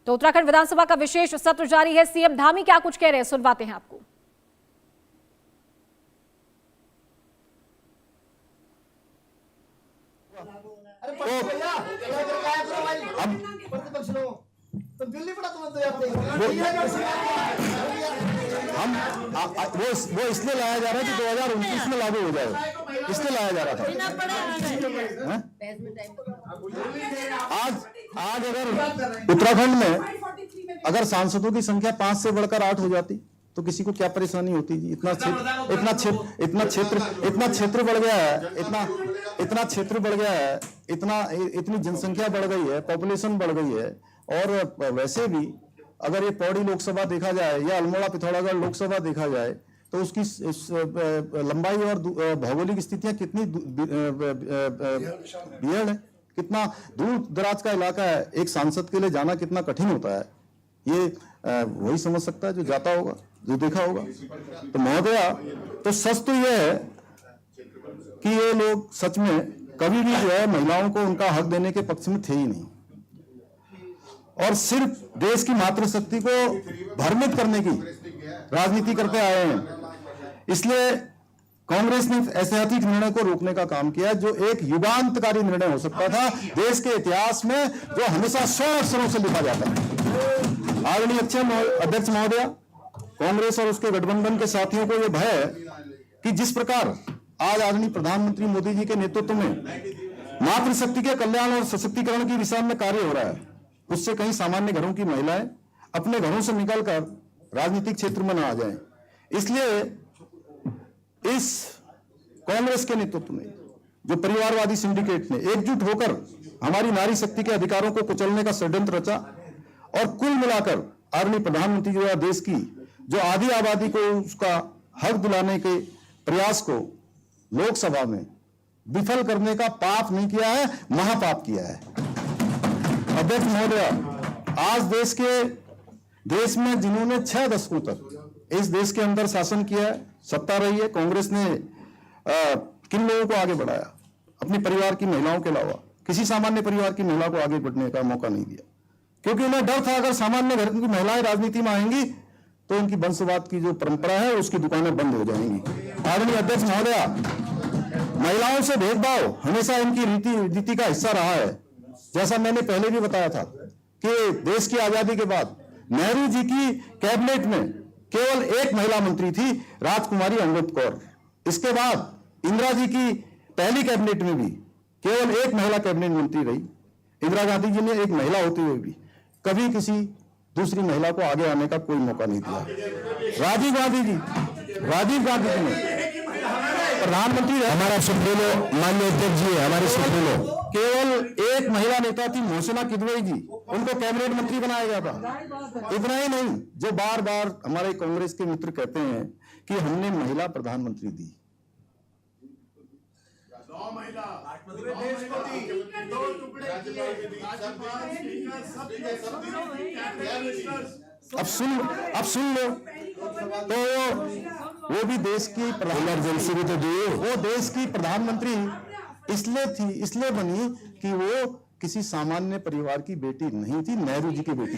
तो उत्तराखंड विधानसभा का विशेष सत्र जारी है। सीएम धामी क्या कुछ कह रहे हैं, सुनवाते हैं आपको। तो दिल्ली पड़ा तुम्हें तो यार वो इसलिए लाया जा रहा है कि 2029 में लागू हो जाए, इसलिए लाया जा रहा था। आज अगर उत्तराखंड में अगर सांसदों की संख्या 5 से बढ़कर 8 हो जाती तो किसी को क्या परेशानी होती जी। इतना क्षेत्र बढ़ गया है, इतना क्षेत्र बढ़ गया है, इतनी जनसंख्या बढ़ गई है, पॉपुलेशन बढ़ गई है। और वैसे भी अगर ये पौड़ी लोकसभा देखा जाए या अल्मोड़ा पिथौरागढ़ लोकसभा देखा जाए तो उसकी लंबाई और भौगोलिक स्थितियां कितनी बियड़ है, कितना दूर दराज का इलाका है। एक सांसद के लिए जाना कितना कठिन होता है, ये वही समझ सकता है जो जाता होगा, जो देखा होगा। तो महोदया, तो सच तो यह है कि ये लोग सच में कभी भी जो है महिलाओं को उनका हक देने के पक्ष में थे ही नहीं, और सिर्फ देश की मातृशक्ति को भ्रमित करने की राजनीति करते आए हैं। इसलिए कांग्रेस ने ऐतिहासिक निर्णय को रोकने का काम किया, जो एक युगांतकारी निर्णय हो सकता था देश के इतिहास में, जो हमेशा स्वर्ण अक्षरों से लिखा जाता है। आदरणीय अध्यक्ष महोदया, कांग्रेस और उसके गठबंधन के साथियों को यह भय है कि जिस प्रकार आज आदरणीय प्रधानमंत्री मोदी जी के नेतृत्व में मातृशक्ति के कल्याण और सशक्तिकरण की दिशा में कार्य हो रहा है, उससे कहीं सामान्य घरों की महिलाएं अपने घरों से निकलकर राजनीतिक क्षेत्र में न आ जाएं। इसलिए इस कांग्रेस के नेतृत्व में जो परिवारवादी सिंडिकेट ने एकजुट होकर हमारी नारी शक्ति के अधिकारों को कुचलने का षड्यंत्र रचा, और कुल मिलाकर आदरणीय प्रधानमंत्री जी द्वारा देश की जो आधी आबादी को उसका हक दिलाने के प्रयास को लोकसभा में विफल करने का पाप नहीं किया है, महापाप किया है। अध्यक्ष महोदया, आज देश में जिन्होंने 6 दशकों तक इस देश के अंदर शासन किया है, सत्ता रही है, कांग्रेस ने किन लोगों को आगे बढ़ाया? अपने परिवार की महिलाओं के अलावा किसी सामान्य परिवार की महिला को आगे बढ़ने का मौका नहीं दिया, क्योंकि उन्हें डर था अगर सामान्य घर की महिलाएं राजनीति में आएंगी तो उनकी वंशवाद की जो परंपरा है उसकी दुकानें बंद हो जाएंगी। आदरणीय अध्यक्ष महोदया, महिलाओं से भेदभाव हमेशा इनकी रीति का हिस्सा रहा है। जैसा मैंने पहले भी बताया था कि देश की आजादी के बाद नेहरू जी की कैबिनेट में केवल एक महिला मंत्री थी, राजकुमारी अमृत कौर। इसके बाद इंदिरा जी की पहली कैबिनेट में भी केवल एक महिला कैबिनेट मंत्री रही। इंदिरा गांधी जी ने एक महिला होते हुए भी कभी किसी दूसरी महिला को आगे आने का कोई मौका नहीं दिया। राजीव गांधी जी ने प्रधानमंत्री, हमारा सुप्रीमो माननीय अध्यक्ष जी है, हमारे सुप्रीमो, केवल एक महिला नेता थी मोहसिना किदवई जी, उनको कैबिनेट मंत्री बनाया गया था। इतना ही नहीं, जो बार बार हमारे कांग्रेस के मित्र कहते हैं कि हमने महिला प्रधानमंत्री दी। अब सुन लो, तो वो भी देश की इमरजेंसी भी तो दी, वो देश की प्रधानमंत्री इसलिए बनी कि वो किसी सामान्य परिवार की बेटी नहीं थी, नेहरू जी की बेटी।